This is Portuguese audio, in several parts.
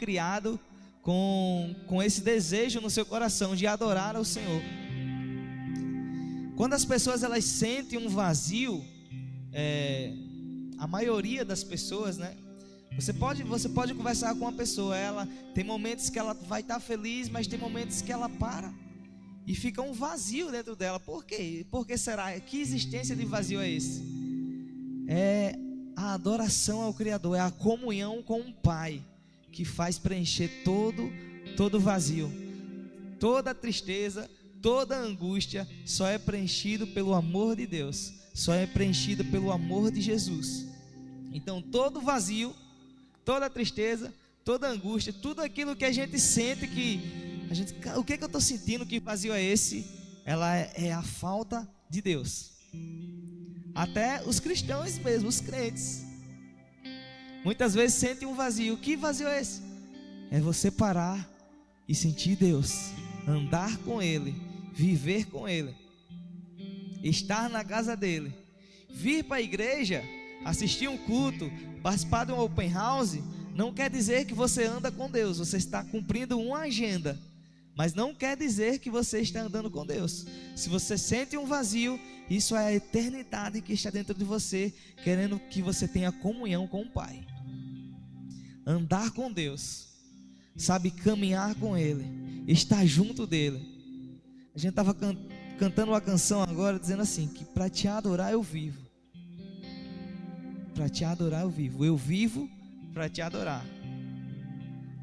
criado com esse desejo no seu coração de adorar ao Senhor. Quando as pessoas elas sentem um vazio, a maioria das pessoas, né? Você pode conversar com uma pessoa, ela tem momentos que ela vai estar feliz, mas tem momentos que ela para e fica um vazio dentro dela. Por quê? Por que será? Que existência de vazio é esse? É a adoração ao Criador, é a comunhão com o Pai que faz preencher todo vazio, toda tristeza, toda angústia só é preenchido pelo amor de Deus, só é preenchido pelo amor de Jesus. Então todo vazio, toda tristeza, toda angústia, tudo aquilo que a gente sente o que eu estou sentindo, que vazio é esse? Ela é a falta de Deus. Até os cristãos mesmo, os crentes, muitas vezes sentem um vazio. Que vazio é esse? É você parar e sentir Deus, andar com Ele, viver com Ele, estar na casa dEle, vir para a igreja, assistir um culto, participar de um open house, não quer dizer que você anda com Deus. Você está cumprindo uma agenda, mas não quer dizer que você está andando com Deus. Se você sente um vazio, isso é a eternidade que está dentro de você, querendo que você tenha comunhão com o Pai. Andar com Deus, sabe, caminhar com Ele, estar junto dEle. A gente estava cantando uma canção agora, dizendo assim, que para te adorar eu vivo. Para te adorar eu vivo para te adorar.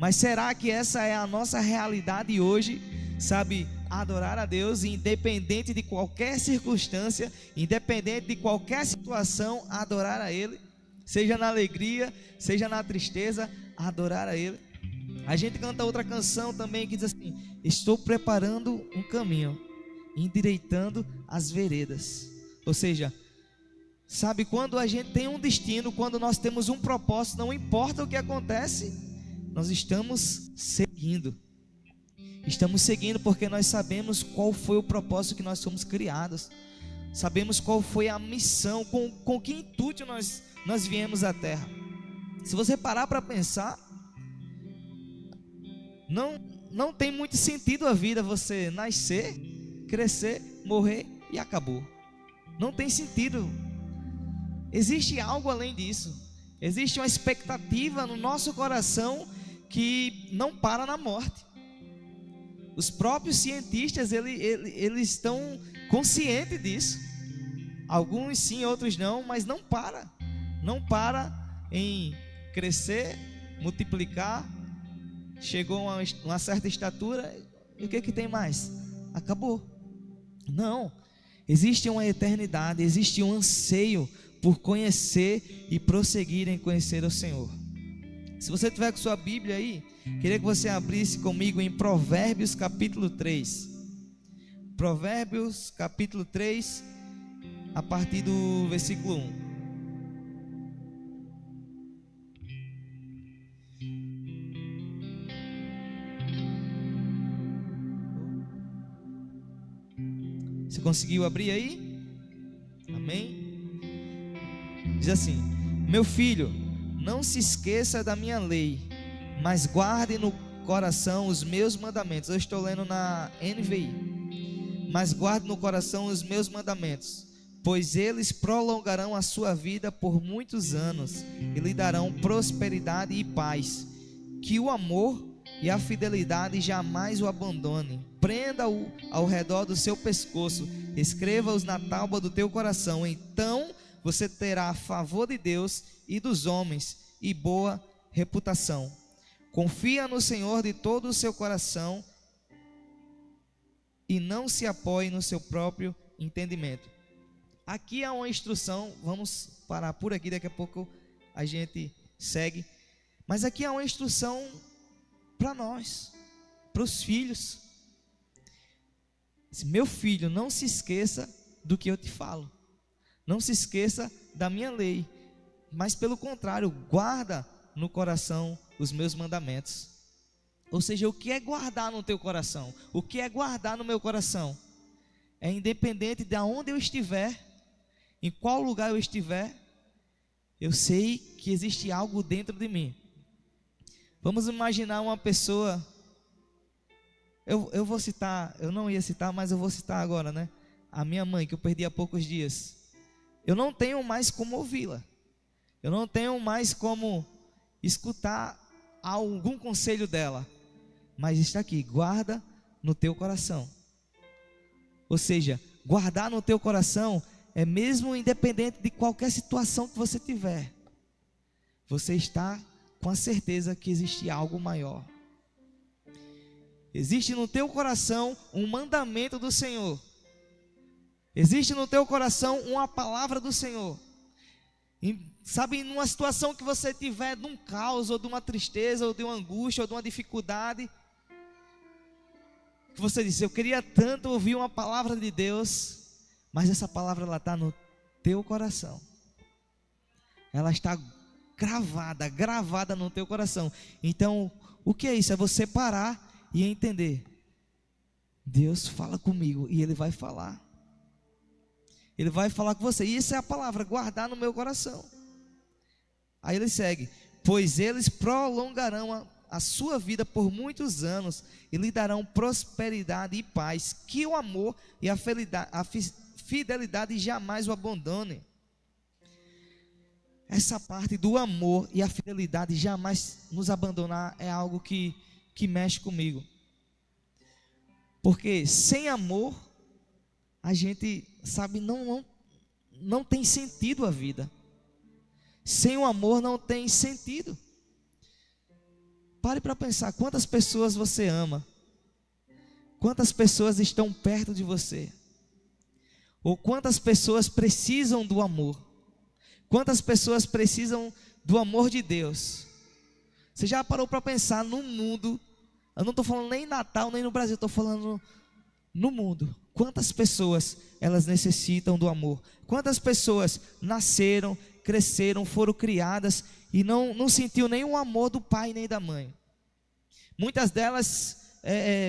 Mas será que essa é a nossa realidade hoje? Sabe, adorar a Deus independente de qualquer circunstância, independente de qualquer situação, adorar a Ele, seja na alegria, seja na tristeza, adorar a Ele. A gente canta outra canção também que diz assim: estou preparando um caminho, endireitando as veredas. Ou seja, sabe, quando a gente tem um destino, quando nós temos um propósito, não importa o que acontece, nós estamos seguindo. Estamos seguindo porque nós sabemos qual foi o propósito que nós fomos criados. Sabemos qual foi a missão, com que intuito nós viemos à Terra. Se você parar para pensar, não tem muito sentido a vida, você nascer, crescer, morrer e acabou. Não tem sentido. Existe algo além disso. Existe uma expectativa no nosso coração que não para na morte. Os próprios cientistas, eles estão conscientes disso. Alguns sim, outros não, mas não para. Não para em crescer, multiplicar. Chegou a uma certa estatura, e o que tem mais? Acabou. Não. Existe uma eternidade, existe um anseio por conhecer e prosseguir em conhecer o Senhor. Se você tiver com sua Bíblia aí, queria que você abrisse comigo em Provérbios capítulo 3. Provérbios capítulo 3, a partir do versículo 1. Você conseguiu abrir aí? Amém? Diz assim: meu filho, não se esqueça da minha lei, mas guarde no coração os meus mandamentos. Eu estou lendo na NVI. Mas guarde no coração os meus mandamentos, pois eles prolongarão a sua vida por muitos anos e lhe darão prosperidade e paz. Que o amor e a fidelidade jamais o abandone. Prenda-o ao redor do seu pescoço, escreva-os na tábua do teu coração. Então você terá favor de Deus e dos homens e boa reputação. Confia no Senhor de todo o seu coração e não se apoie no seu próprio entendimento. Aqui há uma instrução, vamos parar por aqui, daqui a pouco a gente segue. Mas aqui há uma instrução para nós, para os filhos. Meu filho, não se esqueça do que eu te falo. Não se esqueça da minha lei, mas pelo contrário, guarda no coração os meus mandamentos. Ou seja, o que é guardar no teu coração? O que é guardar no meu coração? É independente de onde eu estiver, em qual lugar eu estiver, eu sei que existe algo dentro de mim. Vamos imaginar uma pessoa, eu vou citar, eu não ia citar, mas eu vou citar agora, né? A minha mãe, que eu perdi há poucos dias. Eu não tenho mais como ouvi-la. Eu não tenho mais como escutar algum conselho dela. Mas está aqui, guarda no teu coração. Ou seja, guardar no teu coração é mesmo independente de qualquer situação que você tiver. Você está com a certeza que existe algo maior. Existe no teu coração um mandamento do Senhor. Existe no teu coração uma palavra do Senhor. E, sabe, numa situação que você tiver de um caos, ou de uma tristeza, ou de uma angústia, ou de uma dificuldade, que você diz, eu queria tanto ouvir uma palavra de Deus, mas essa palavra ela está no teu coração. Ela está gravada no teu coração. Então, o que é isso? É você parar e entender. Deus fala comigo e Ele vai falar. Ele vai falar com você. E isso é a palavra, guardar no meu coração. Aí ele segue. Pois eles prolongarão a sua vida por muitos anos e lhe darão prosperidade e paz, que o amor e a fidelidade jamais o abandonem. Essa parte do amor e a fidelidade jamais nos abandonar é algo que mexe comigo. Porque sem amor, a gente, sabe, não tem sentido a vida. Sem o amor não tem sentido. Pare para pensar, quantas pessoas você ama? Quantas pessoas estão perto de você? Ou quantas pessoas precisam do amor? Quantas pessoas precisam do amor de Deus? Você já parou para pensar no mundo? Eu não estou falando nem em Natal, nem no Brasil, estou falando no mundo. Quantas pessoas elas necessitam do amor? Quantas pessoas nasceram, cresceram, foram criadas e não sentiu nem o amor do pai nem da mãe? Muitas delas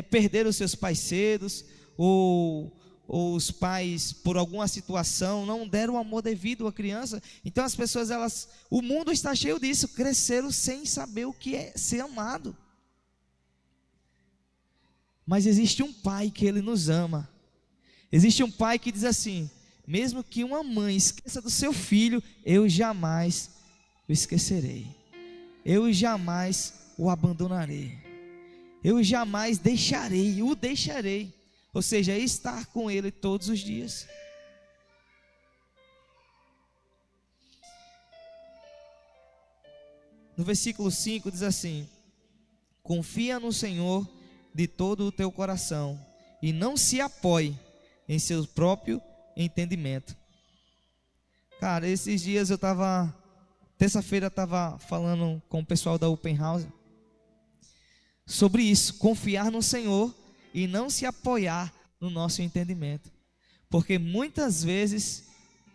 perderam seus pais cedos, ou os pais, por alguma situação, não deram o amor devido à criança. Então as pessoas, o mundo está cheio disso, cresceram sem saber o que é ser amado. Mas existe um pai que Ele nos ama. Existe um pai que diz assim, mesmo que uma mãe esqueça do seu filho, eu jamais o esquecerei. Eu jamais o abandonarei. Eu jamais o deixarei. Ou seja, estar com Ele todos os dias. No versículo 5 diz assim: confia no Senhor de todo o teu coração e não se apoie em seu próprio entendimento. Cara, esses dias terça-feira eu estava falando com o pessoal da Open House sobre isso, confiar no Senhor e não se apoiar no nosso entendimento, porque muitas vezes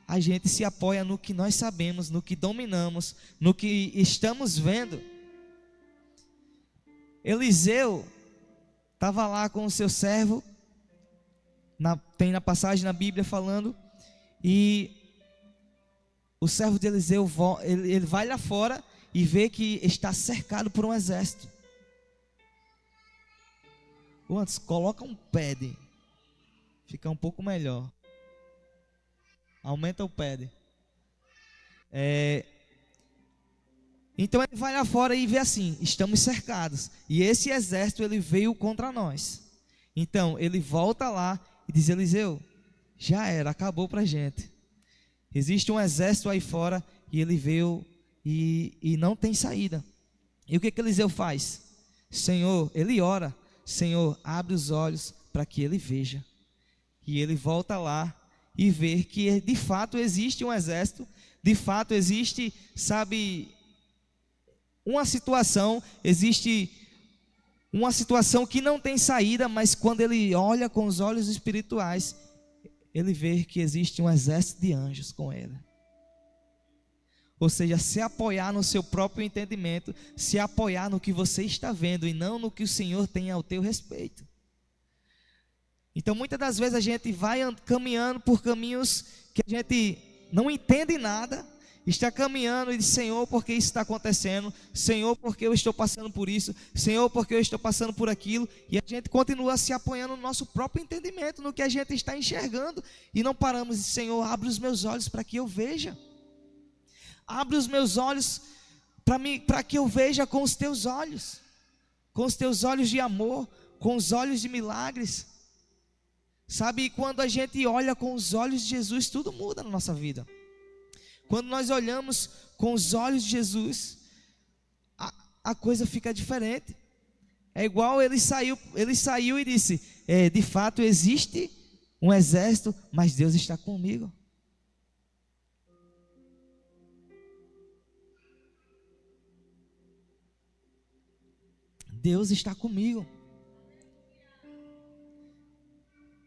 a gente se apoia no que nós sabemos, no que dominamos, no que estamos vendo. Eliseu estava lá com o seu servo, tem na passagem na Bíblia falando, e o servo de Eliseu, ele vai lá fora e vê que está cercado por um exército. Antes, coloca um pad, fica um pouco melhor. Aumenta o pad. Então ele vai lá fora e vê assim: estamos cercados, e esse exército ele veio contra nós. Então ele volta lá e diz: Eliseu, já era, acabou pra gente. Existe um exército aí fora e ele veio e não tem saída. E o que Eliseu faz? Senhor, ele ora: Senhor, abre os olhos para que ele veja. E ele volta lá e vê que de fato existe um exército, de fato existe, sabe, existe uma situação que não tem saída, mas quando ele olha com os olhos espirituais, ele vê que existe um exército de anjos com ele. Ou seja, se apoiar no seu próprio entendimento, se apoiar no que você está vendo e não no que o Senhor tem ao teu respeito. Então muitas das vezes a gente vai caminhando por caminhos que a gente não entende nada, está caminhando e diz: Senhor, por que isso está acontecendo? Senhor, por que eu estou passando por isso? Senhor, por que eu estou passando por aquilo? E a gente continua se apoiando no nosso próprio entendimento, no que a gente está enxergando, e não paramos. Senhor, abre os meus olhos para que eu veja. Abre os meus olhos para que eu veja com os teus olhos de amor, com os olhos de milagres. Sabe, quando a gente olha com os olhos de Jesus, tudo muda na nossa vida. Quando nós olhamos com os olhos de Jesus, a coisa fica diferente. É igual ele saiu e disse: de fato existe um exército, mas Deus está comigo. Deus está comigo.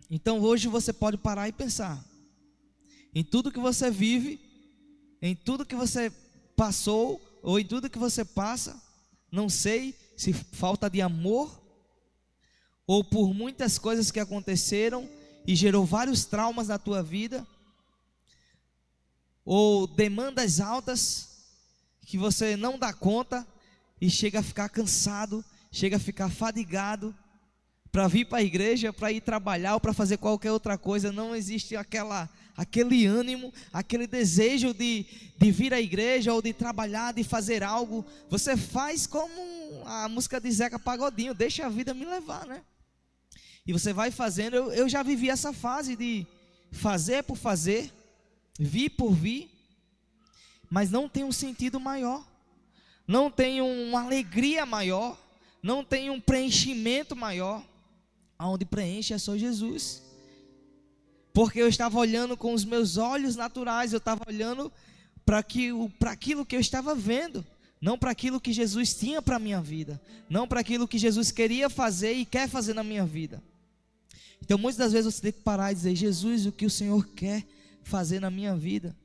Então hoje você pode parar e pensar em tudo que você vive, em tudo que você passou, ou em tudo que você passa. Não sei se falta de amor, ou por muitas coisas que aconteceram e gerou vários traumas na tua vida, ou demandas altas que você não dá conta e chega a ficar cansado, chega a ficar fadigado para vir para a igreja, para ir trabalhar ou para fazer qualquer outra coisa. Não existe aquele ânimo, aquele desejo de vir à igreja ou de trabalhar, de fazer algo. Você faz como a música de Zeca Pagodinho: deixa a vida me levar, né? E você vai fazendo. Eu já vivi essa fase de fazer por fazer, vir por vir, mas não tem um sentido maior, não tem uma alegria maior, não tem um preenchimento maior. Aonde preenche é só Jesus. Porque eu estava olhando com os meus olhos naturais, eu estava olhando para aquilo que eu estava vendo, não para aquilo que Jesus tinha para a minha vida, não para aquilo que Jesus queria fazer e quer fazer na minha vida. Então muitas das vezes você tem que parar e dizer: Jesus, o que o Senhor quer fazer na minha vida?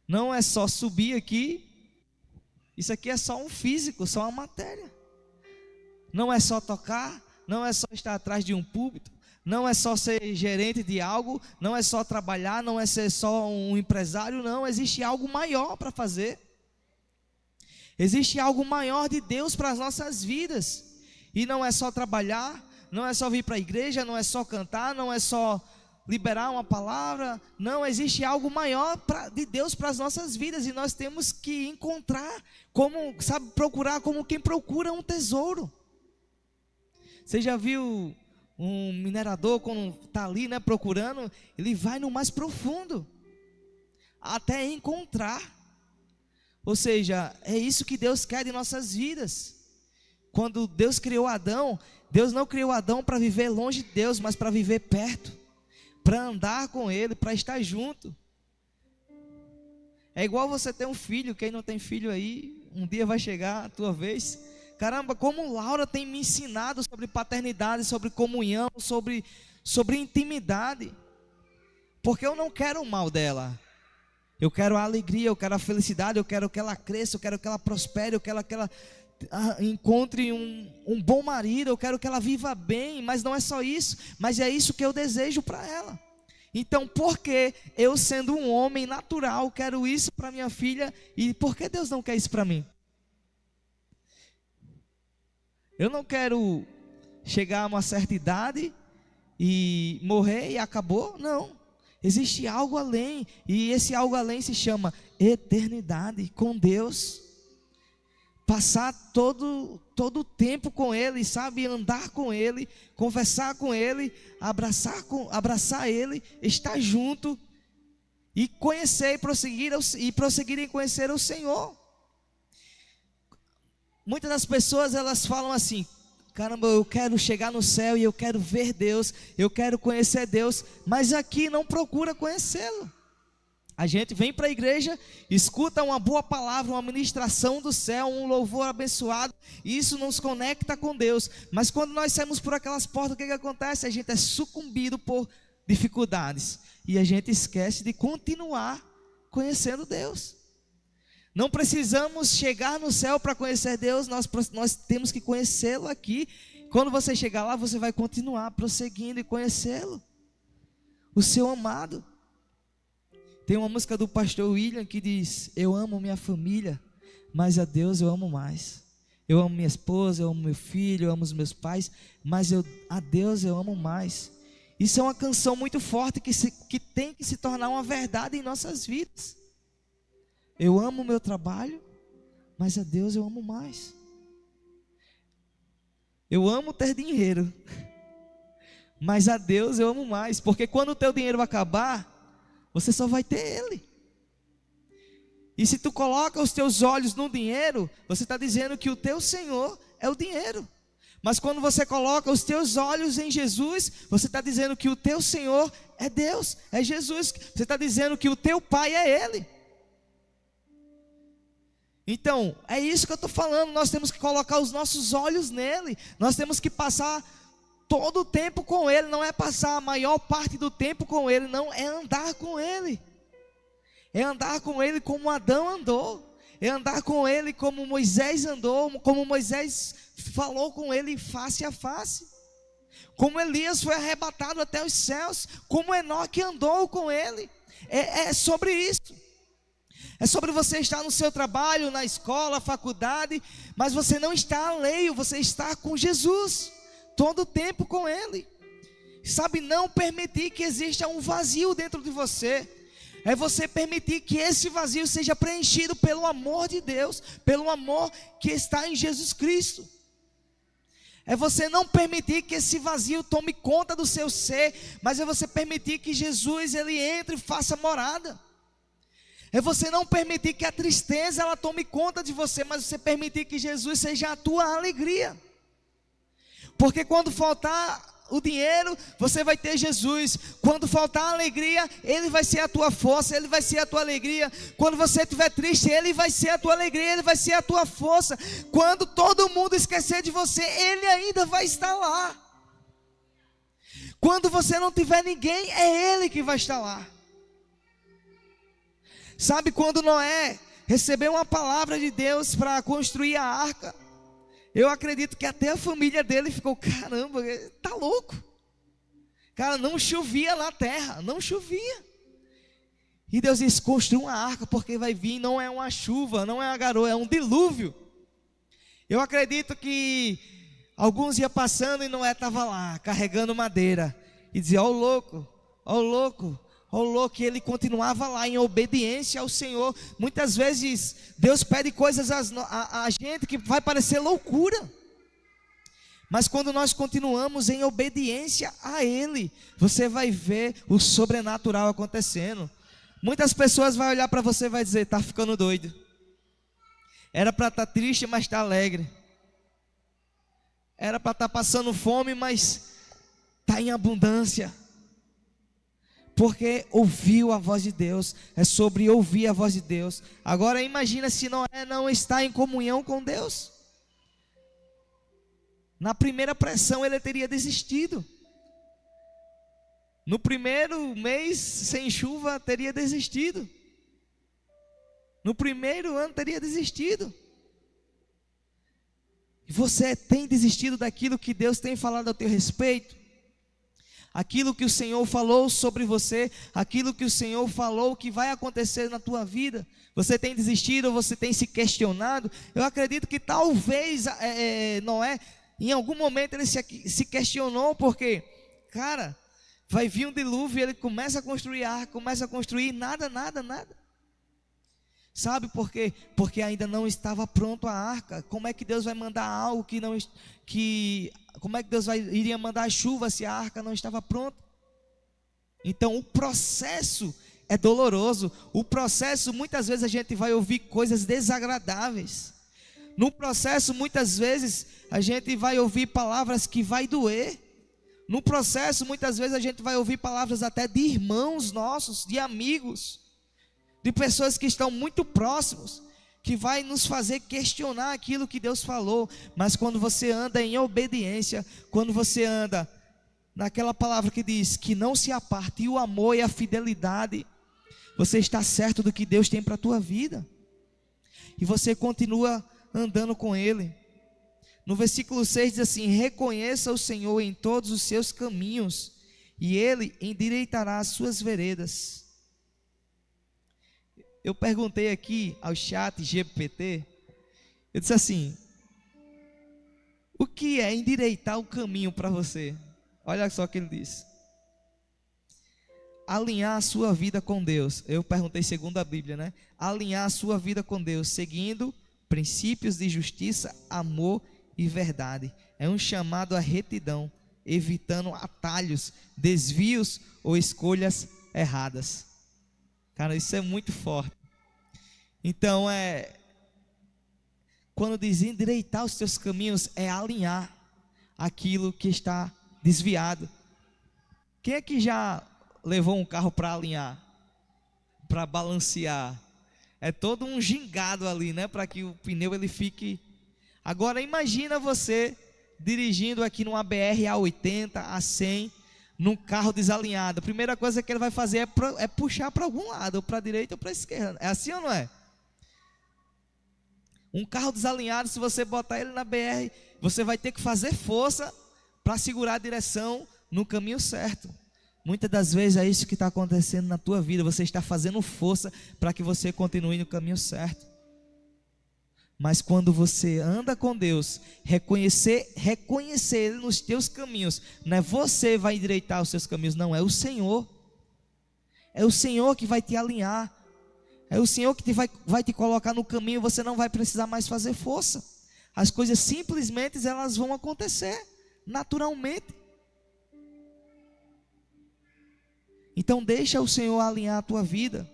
Não é só subir aqui, isso aqui é só um físico, só uma matéria. Não é só tocar, não é só estar atrás de um púlpito, não é só ser gerente de algo, não é só trabalhar, não é ser só um empresário. Não, existe algo maior para fazer. Existe algo maior de Deus para as nossas vidas. E não é só trabalhar, não é só vir para a igreja, não é só cantar, não é só liberar uma palavra. Não, existe algo maior de Deus para as nossas vidas, e nós temos que encontrar, procurar como quem procura um tesouro. Você já viu um minerador, quando está ali, né, procurando, ele vai no mais profundo até encontrar. Ou seja, é isso que Deus quer de nossas vidas. Quando Deus criou Adão, Deus não criou Adão para viver longe de Deus, mas para viver perto, para andar com Ele, para estar junto. É igual você ter um filho. Quem não tem filho aí, um dia vai chegar a tua vez. Caramba, como Laura tem me ensinado sobre paternidade, sobre comunhão, sobre intimidade. Porque eu não quero o mal dela. Eu quero a alegria, eu quero a felicidade, eu quero que ela cresça, eu quero que ela prospere, eu quero que ela encontre um bom marido, eu quero que ela viva bem. Mas não é só isso, mas é isso que eu desejo para ela. Então, por que eu, sendo um homem natural, quero isso para minha filha, e por que Deus não quer isso para mim? Eu não quero chegar a uma certa idade e morrer e acabou. Não, existe algo além, e esse algo além se chama eternidade com Deus. Passar todo o tempo com Ele, sabe, andar com Ele, conversar com Ele, abraçar Ele, estar junto e conhecer e prosseguir em conhecer o Senhor. Muitas das pessoas, elas falam assim: caramba, eu quero chegar no céu e eu quero ver Deus, eu quero conhecer Deus, mas aqui não procura conhecê-lo. A gente vem para a igreja, escuta uma boa palavra, uma ministração do céu, um louvor abençoado, e isso nos conecta com Deus. Mas quando nós saímos por aquelas portas, o que acontece? A gente é sucumbido por dificuldades, e a gente esquece de continuar conhecendo Deus. Não precisamos chegar no céu para conhecer Deus, nós temos que conhecê-lo aqui. Quando você chegar lá, você vai continuar prosseguindo e conhecê-lo, o seu amado. Tem uma música do pastor William que diz: eu amo minha família, mas a Deus eu amo mais. Eu amo minha esposa, eu amo meu filho, eu amo os meus pais, mas a Deus eu amo mais. Isso é uma canção muito forte que tem que se tornar uma verdade em nossas vidas. Eu amo o meu trabalho, mas a Deus eu amo mais. Eu amo ter dinheiro, mas a Deus eu amo mais, porque quando o teu dinheiro acabar, você só vai ter Ele. E se tu coloca os teus olhos no dinheiro, você está dizendo que o teu Senhor é o dinheiro. Mas quando você coloca os teus olhos em Jesus, você está dizendo que o teu Senhor é Deus, é Jesus. Você está dizendo que o teu Pai é Ele. Então, é isso que eu estou falando. Nós temos que colocar os nossos olhos nele. Nós temos que passar todo o tempo com Ele. Não é passar a maior parte do tempo com Ele, não, é andar com Ele. É andar com Ele como Adão andou. É andar com Ele como Moisés andou, como Moisés falou com Ele face a face. Como Elias foi arrebatado até os céus, como Enoque andou com Ele. É sobre isso. É sobre você estar no seu trabalho, na escola, faculdade, mas você não está alheio, você está com Jesus, todo o tempo com Ele. Sabe, não permitir que exista um vazio dentro de você. É você permitir que esse vazio seja preenchido pelo amor de Deus, pelo amor que está em Jesus Cristo. É você não permitir que esse vazio tome conta do seu ser, mas é você permitir que Jesus ele entre e faça morada. É você não permitir que a tristeza ela tome conta de você, mas você permitir que Jesus seja a tua alegria. Porque quando faltar o dinheiro, você vai ter Jesus. Quando faltar a alegria, Ele vai ser a tua força, Ele vai ser a tua alegria. Quando você estiver triste, Ele vai ser a tua alegria, Ele vai ser a tua força. Quando todo mundo esquecer de você, Ele ainda vai estar lá. Quando você não tiver ninguém, é Ele que vai estar lá. Sabe, quando Noé recebeu uma palavra de Deus para construir a arca, eu acredito que até a família dele ficou: caramba, tá louco. Cara, não chovia na terra, não chovia. E Deus disse: construa uma arca, porque vai vir, não é uma chuva, não é uma garoa, é um dilúvio. Eu acredito que alguns iam passando e Noé estava lá, carregando madeira, e dizia: ó o louco, ó o louco. Ó louco, ele continuava lá em obediência ao Senhor. Muitas vezes Deus pede coisas a gente que vai parecer loucura, mas quando nós continuamos em obediência a Ele, você vai ver o sobrenatural acontecendo. Muitas pessoas vão olhar para você e vai dizer: está ficando doido. Era para estar triste, mas está alegre. Era para estar passando fome, mas está em abundância. Porque ouviu a voz de Deus. É sobre ouvir a voz de Deus. Agora imagina se Noé não está em comunhão com Deus. Na primeira pressão ele teria desistido. No primeiro mês sem chuva teria desistido. No primeiro ano teria desistido. E você tem desistido daquilo que Deus tem falado a teu respeito? Aquilo que o Senhor falou sobre você, aquilo que o Senhor falou que vai acontecer na tua vida, você tem desistido ou você tem se questionado? Eu acredito que talvez Noé, em algum momento ele se questionou, porque, cara, vai vir um dilúvio, ele começa a construir a arca, começa a construir, nada. Sabe por quê? Porque ainda não estava pronto a arca. Como é que Deus vai mandar algo como é que Deus iria mandar chuva se a arca não estava pronta? Então o processo é doloroso. O processo, muitas vezes a gente vai ouvir coisas desagradáveis. No processo, muitas vezes a gente vai ouvir palavras que vai doer. No processo, muitas vezes a gente vai ouvir palavras até de irmãos nossos, de amigos, de pessoas que estão muito próximos, que vai nos fazer questionar aquilo que Deus falou. Mas quando você anda em obediência, quando você anda naquela palavra que diz que não se aparte, e o amor e a fidelidade, você está certo do que Deus tem para a tua vida, e você continua andando com Ele. No versículo 6 diz assim: reconheça o Senhor em todos os seus caminhos, e Ele endireitará as suas veredas. eu perguntei aqui ao chat GPT, eu disse assim: o que é endireitar o caminho para você? Olha só o que ele disse: alinhar a sua vida com Deus. Eu perguntei segundo a Bíblia, né? Alinhar a sua vida com Deus, seguindo princípios de justiça, amor e verdade. É um chamado à retidão, evitando atalhos, desvios ou escolhas erradas. Cara, isso é muito forte. Então, quando diz endireitar os teus caminhos, é alinhar aquilo que está desviado. Quem é que já levou um carro para alinhar, para balancear? É todo um gingado ali, né, para que o pneu ele fique. Agora imagina você dirigindo aqui numa BR A80, A100, num carro desalinhado. A primeira coisa que ele vai fazer é puxar para algum lado, ou para a direita ou para a esquerda. É assim ou não é? Um carro desalinhado, se você botar ele na BR, você vai ter que fazer força para segurar a direção no caminho certo. Muitas das vezes é isso que está acontecendo na tua vida. Você está fazendo força para que você continue no caminho certo. Mas quando você anda com Deus, reconhecer Ele nos teus caminhos, não é você que vai endireitar os seus caminhos, não, é o Senhor. É o Senhor que vai te alinhar. É o Senhor que vai te colocar no caminho. Você não vai precisar mais fazer força. As coisas simplesmente elas vão acontecer naturalmente. Então deixa o Senhor alinhar a tua vida.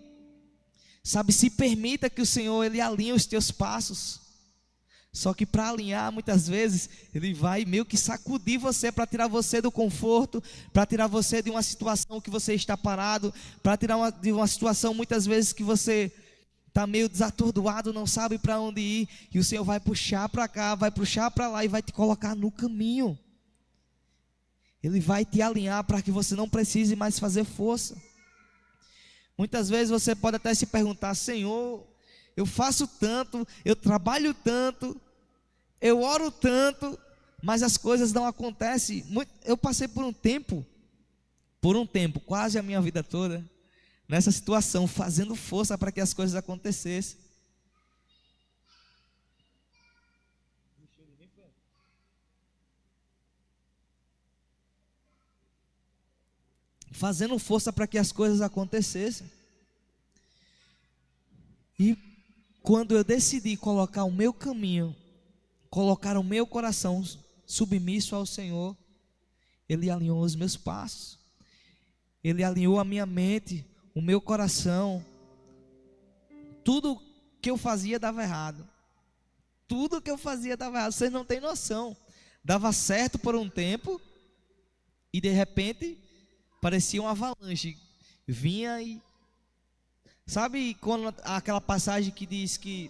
Sabe, se permita que o Senhor ele alinhe os teus passos. Só que para alinhar, muitas vezes, Ele vai meio que sacudir você para tirar você do conforto, para tirar você de uma situação que você está parado, para tirar de uma situação muitas vezes que você está meio desatordoado, não sabe para onde ir, e o Senhor vai puxar para cá, vai puxar para lá e vai te colocar no caminho. Ele vai te alinhar para que você não precise mais fazer força. Muitas vezes você pode até se perguntar: Senhor, eu faço tanto, eu trabalho tanto, eu oro tanto, mas as coisas não acontecem. Eu passei por um tempo, quase a minha vida toda, nessa situação, fazendo força para que as coisas acontecessem. Fazendo força para que as coisas acontecessem. E quando eu decidi colocar o meu caminho, colocar o meu coração submisso ao Senhor, Ele alinhou os meus passos, Ele alinhou a minha mente, o meu coração. Tudo que eu fazia dava errado. Tudo que eu fazia dava errado. Vocês não têm noção. Dava certo por um tempo e de repente parecia uma avalanche. Vinha e... Sabe quando aquela passagem que diz que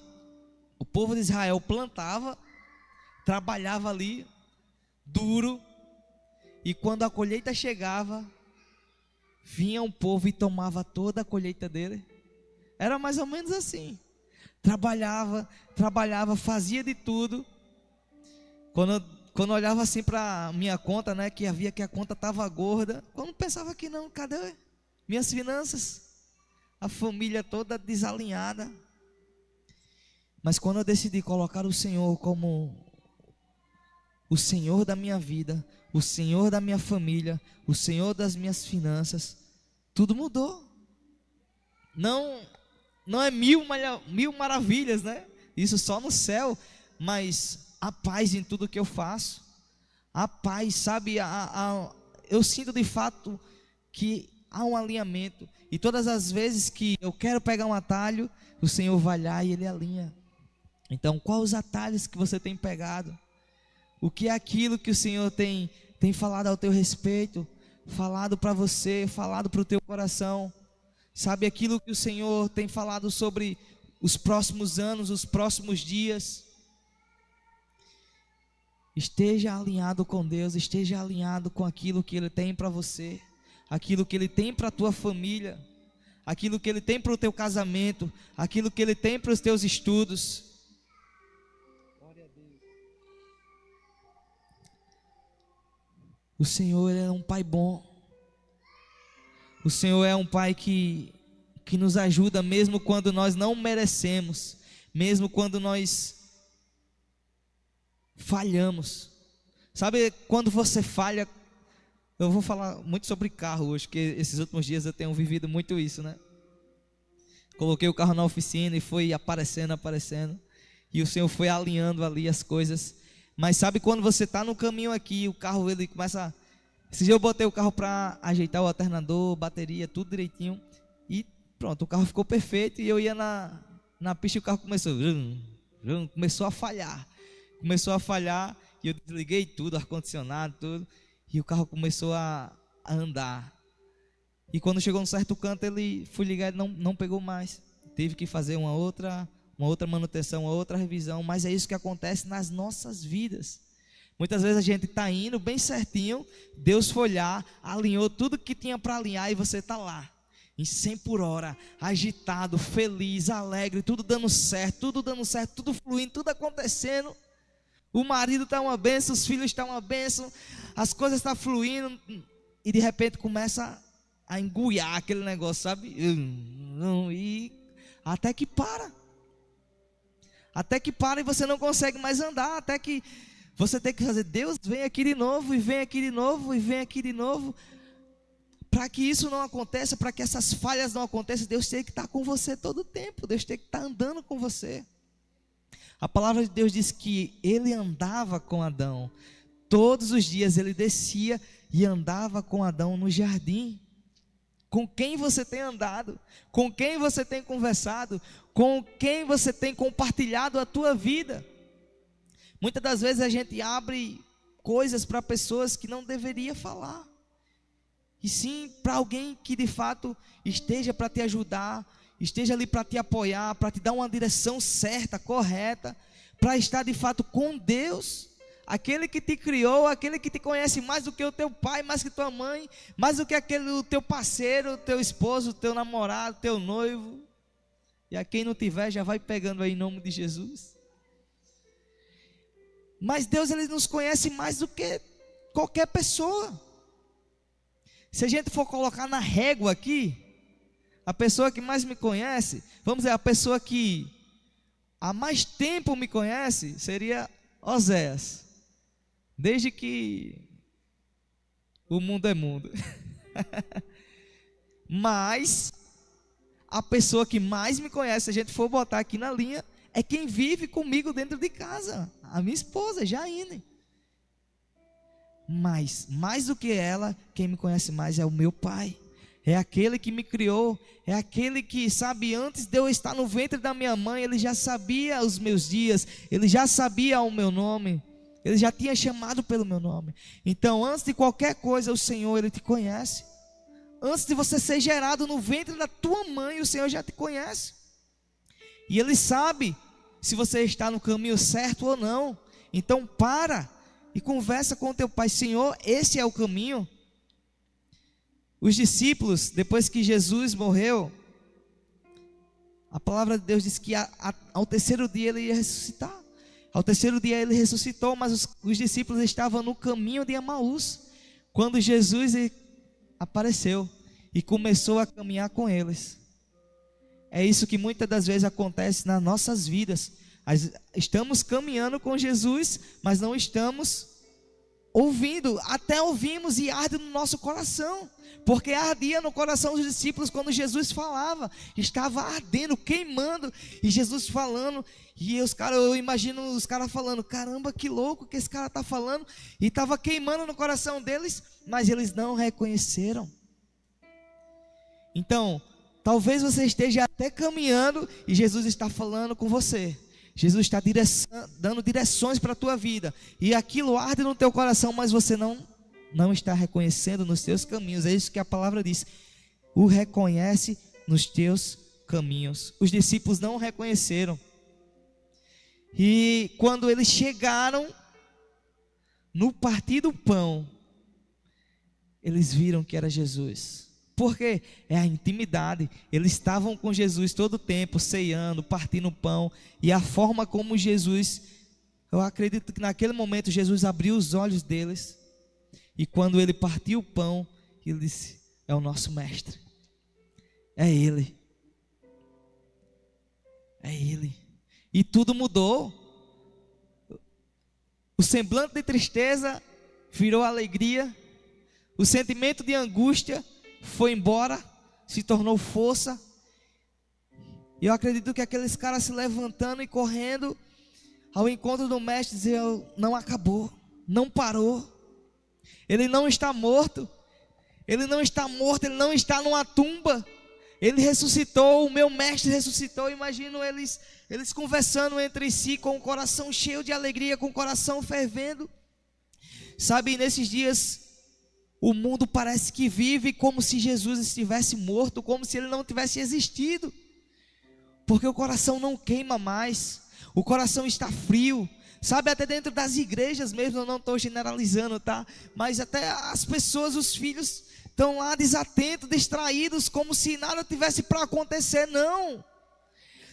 o povo de Israel plantava, trabalhava ali, duro, e quando a colheita chegava, vinha um povo e tomava toda a colheita dele? Era mais ou menos assim. Trabalhava, fazia de tudo. Quando eu olhava assim para minha conta, né, que havia que a conta estava gorda, quando pensava que não, cadê minhas finanças? A família toda desalinhada. Mas quando eu decidi colocar o Senhor como o Senhor da minha vida, o Senhor da minha família, o Senhor das minhas finanças, tudo mudou. Não é mil maravilhas, né? Isso só no céu, mas a paz em tudo que eu faço. A paz, sabe? Eu sinto de fato que há um alinhamento. E todas as vezes que eu quero pegar um atalho, o Senhor vai lá e Ele alinha. Então, quais os atalhos que você tem pegado? O que é aquilo que o Senhor tem falado ao teu respeito? Falado para você, falado para o teu coração? Sabe aquilo que o Senhor tem falado sobre os próximos anos, os próximos dias? Esteja alinhado com Deus, esteja alinhado com aquilo que Ele tem para você, aquilo que Ele tem para a tua família, aquilo que Ele tem para o teu casamento, aquilo que Ele tem para os teus estudos. Glória a Deus. O Senhor é um Pai bom. O Senhor é um Pai que que nos ajuda mesmo quando nós não merecemos, mesmo quando nós falhamos. Sabe quando você falha? Eu vou falar muito sobre carro hoje, porque esses últimos dias eu tenho vivido muito isso, né? Coloquei o carro na oficina e foi aparecendo, e o Senhor foi alinhando ali as coisas. Mas sabe quando você está no caminho aqui, o carro ele começa... Esse dia eu botei o carro para ajeitar o alternador, bateria, tudo direitinho, e pronto, o carro ficou perfeito, e eu ia na pista e o carro começou a falhar, e eu desliguei tudo, ar-condicionado, tudo, e o carro começou a andar. E quando chegou num certo canto, ele fui ligar, ele não pegou mais. Teve que fazer uma outra manutenção, uma outra revisão. Mas é isso que acontece nas nossas vidas. Muitas vezes a gente está indo bem certinho, Deus foi olhar, alinhou tudo que tinha para alinhar e você está lá, em 100 por hora, agitado, feliz, alegre, tudo dando certo, tudo fluindo, tudo acontecendo. O marido está uma bênção, os filhos estão uma bênção, as coisas estão fluindo, e de repente começa a engoiar aquele negócio, sabe? E até que para e você não consegue mais andar, até que você tem que fazer, Deus, vem aqui de novo, e vem aqui de novo, e vem aqui de novo. Para que isso não aconteça, para que essas falhas não aconteçam, Deus tem que estar com você todo o tempo, Deus tem que estar andando com você. A palavra de Deus diz que ele andava com Adão, todos os dias ele descia e andava com Adão no jardim. Com quem você tem andado? Com quem você tem conversado? Com quem você tem compartilhado a tua vida? Muitas das vezes a gente abre coisas para pessoas que não deveria falar, e sim para alguém que de fato esteja para te ajudar, esteja ali para te apoiar, para te dar uma direção certa, correta, para estar de fato com Deus, aquele que te criou, aquele que te conhece mais do que o teu pai, mais que tua mãe, mais do que o teu parceiro, o teu esposo, o teu namorado, o teu noivo. E a quem não tiver já vai pegando aí em nome de Jesus. Mas Deus, ele nos conhece mais do que qualquer pessoa. Se a gente for colocar na régua aqui, a pessoa que mais me conhece, vamos dizer, a pessoa que há mais tempo me conhece, seria Oséias. Desde que o mundo é mundo. Mas a pessoa que mais me conhece, se a gente for botar aqui na linha, é quem vive comigo dentro de casa, a minha esposa, Jaine. Mas, mais do que ela, quem me conhece mais é o meu pai. É aquele que me criou, é aquele que, sabe, antes de eu estar no ventre da minha mãe, ele já sabia os meus dias, ele já sabia o meu nome, ele já tinha chamado pelo meu nome. Então, antes de qualquer coisa, o Senhor, ele te conhece. Antes de você ser gerado no ventre da tua mãe, o Senhor já te conhece. E ele sabe se você está no caminho certo ou não. Então para e conversa com o teu pai. Senhor, esse é o caminho. Os discípulos, depois que Jesus morreu, a palavra de Deus diz que ao terceiro dia ele ia ressuscitar. Ao terceiro dia ele ressuscitou, mas os discípulos estavam no caminho de Emaús, quando Jesus apareceu e começou a caminhar com eles. É isso que muitas das vezes acontece nas nossas vidas. Estamos caminhando com Jesus, mas não estamos ouvindo. Até ouvimos e arde no nosso coração, porque ardia no coração dos discípulos quando Jesus falava. Estava ardendo, queimando, e Jesus falando. E eu imagino os caras falando: caramba, que louco que esse cara está falando. E estava queimando no coração deles, mas eles não reconheceram. Então, talvez você esteja até caminhando e Jesus está falando com você. Jesus está dando direções para a tua vida, e aquilo arde no teu coração, mas você não está reconhecendo nos teus caminhos. É isso que a palavra diz: o reconhece nos teus caminhos. Os discípulos não o reconheceram, e quando eles chegaram no partir do pão, eles viram que era Jesus. Porque é a intimidade. Eles estavam com Jesus todo o tempo, ceando, partindo o pão. E a forma como Jesus, eu acredito que naquele momento Jesus abriu os olhos deles. E quando ele partiu o pão, ele disse: é o nosso mestre, é ele. é Ele. E tudo mudou. O semblante de tristeza virou alegria. O sentimento de angústia foi embora, se tornou força. E eu acredito que aqueles caras se levantando e correndo ao encontro do mestre, diziam: não acabou, não parou. Ele não está morto. Ele não está morto, ele não está numa tumba. Ele ressuscitou, o meu mestre ressuscitou. Imagino eles conversando entre si, com o coração cheio de alegria, com o coração fervendo. Sabe, nesses dias o mundo parece que vive como se Jesus estivesse morto, como se ele não tivesse existido, porque o coração não queima mais, o coração está frio. Sabe, até dentro das igrejas mesmo, eu não estou generalizando, tá? Mas até as pessoas, os filhos, estão lá desatentos, distraídos, como se nada tivesse para acontecer. Não,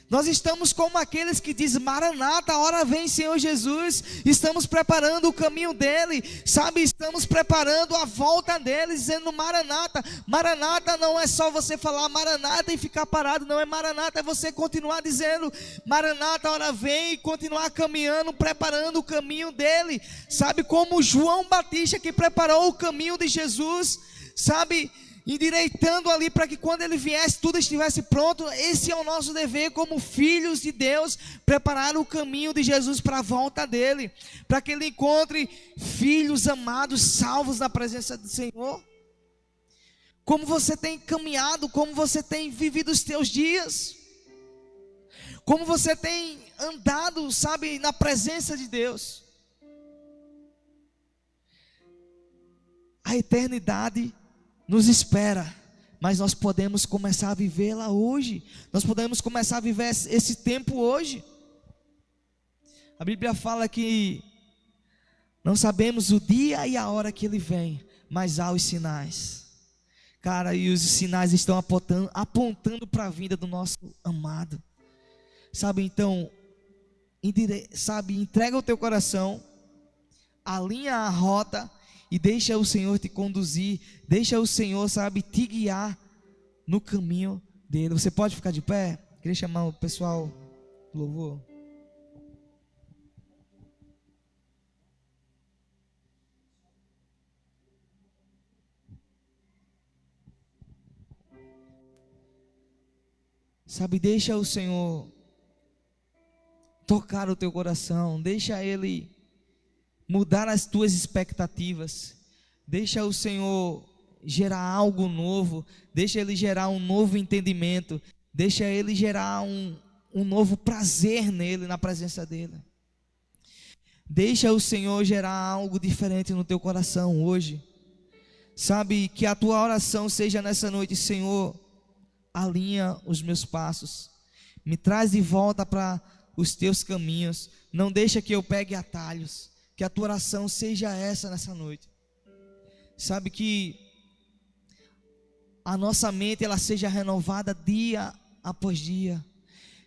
nós estamos como aqueles que dizem: Maranata, a hora vem, Senhor Jesus. Estamos preparando o caminho dele, sabe, estamos preparando a volta dele, dizendo: Maranata. Maranata não é só você falar Maranata e ficar parado, não é. Maranata é você continuar dizendo: Maranata, a hora vem, e continuar caminhando, preparando o caminho dele, sabe, como João Batista, que preparou o caminho de Jesus, sabe, endireitando ali para que quando ele viesse tudo estivesse pronto. Esse é o nosso dever como filhos de Deus, preparar o caminho de Jesus para a volta dele, para que ele encontre filhos amados, salvos na presença do Senhor. Como você tem caminhado, como você tem vivido os teus dias, como você tem andado, sabe, na presença de Deus. A eternidade nos espera, mas nós podemos começar a vivê-la hoje. Nós podemos começar a viver esse tempo hoje. A Bíblia fala que não sabemos o dia e a hora que ele vem, mas há os sinais. Cara, e os sinais estão apontando para a vinda do nosso amado. Sabe, então, entrega o teu coração, alinha a rota e deixa o Senhor te conduzir, deixa o Senhor, sabe, te guiar no caminho dele. Você pode ficar de pé? Queria chamar o pessoal do louvor. Sabe, deixa o Senhor tocar o teu coração, deixa Ele mudar as tuas expectativas, deixa o Senhor gerar algo novo, deixa Ele gerar um novo entendimento, deixa Ele gerar um novo prazer nele, na presença dele. Deixa o Senhor gerar algo diferente no teu coração hoje. Sabe, que a tua oração seja nessa noite: Senhor, alinha os meus passos, me traz de volta para os teus caminhos, não deixa que eu pegue atalhos. Que a tua oração seja essa nessa noite. Sabe, que a nossa mente ela seja renovada dia após dia.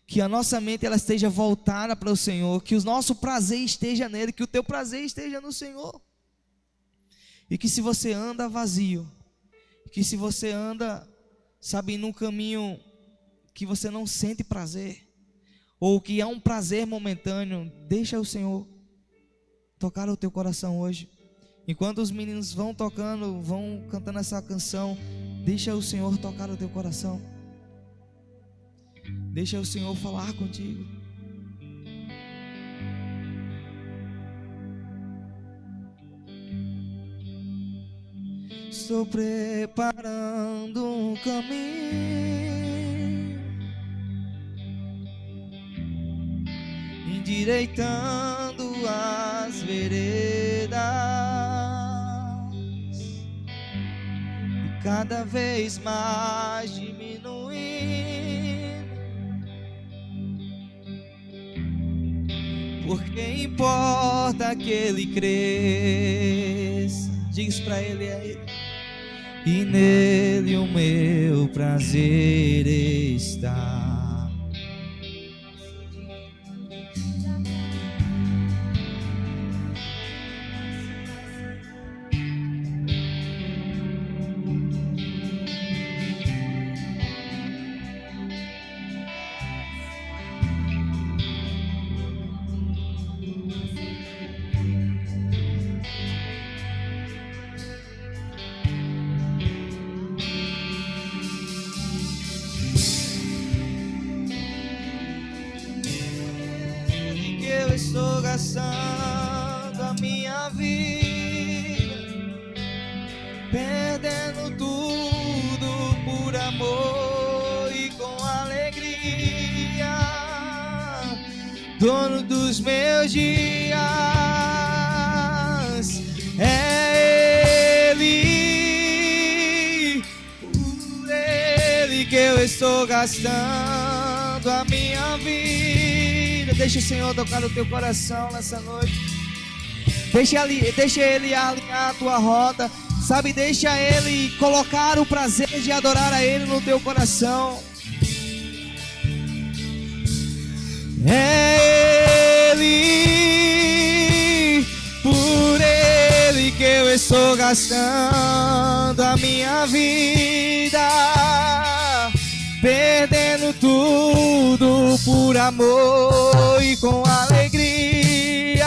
Que a nossa mente ela esteja voltada para o Senhor. Que o nosso prazer esteja nele. Que o teu prazer esteja no Senhor. E que se você anda vazio, que se você anda, sabe, num caminho que você não sente prazer, ou que é um prazer momentâneo, deixa o Senhor tocar o teu coração hoje. Enquanto os meninos vão tocando, vão cantando essa canção, deixa o Senhor tocar o teu coração. Deixa o Senhor falar contigo. Estou preparando um caminho, endireitando as veredas, e cada vez mais diminuindo, porque importa que ele cresça. Diz para ele, é ele. E nele o meu prazer está. gastando a minha vida, perdendo tudo por amor e com alegria, dono dos meus dias, é Ele, por Ele que eu estou gastando a minha vida. Deixa o Senhor tocar no teu coração nessa noite. Deixa Ele alinhar a tua roda, sabe? Deixa Ele colocar o prazer de adorar a Ele no teu coração. É Ele, por Ele que eu estou gastando a minha vida, perdendo tudo por amor e com alegria,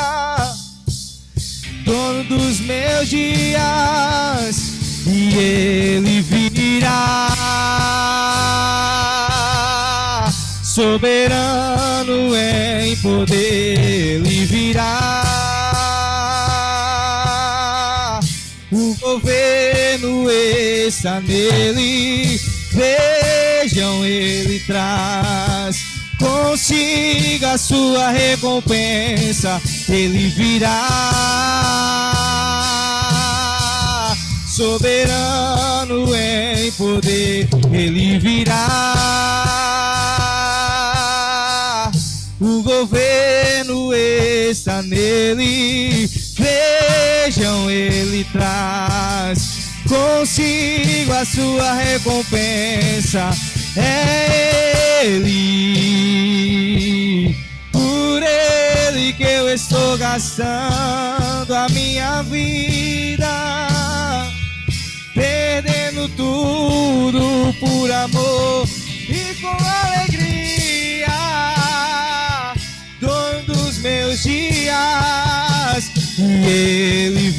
dono dos meus dias, e Ele virá, soberano em poder, Ele virá, o governo está nele, vejam, Ele traz consigo a sua recompensa, Ele virá, soberano em poder, Ele virá, o governo está nele, vejam, Ele traz consigo a sua recompensa, é Ele, por Ele que eu estou gastando a minha vida, perdendo tudo por amor e com alegria, dono dos meus dias, e Ele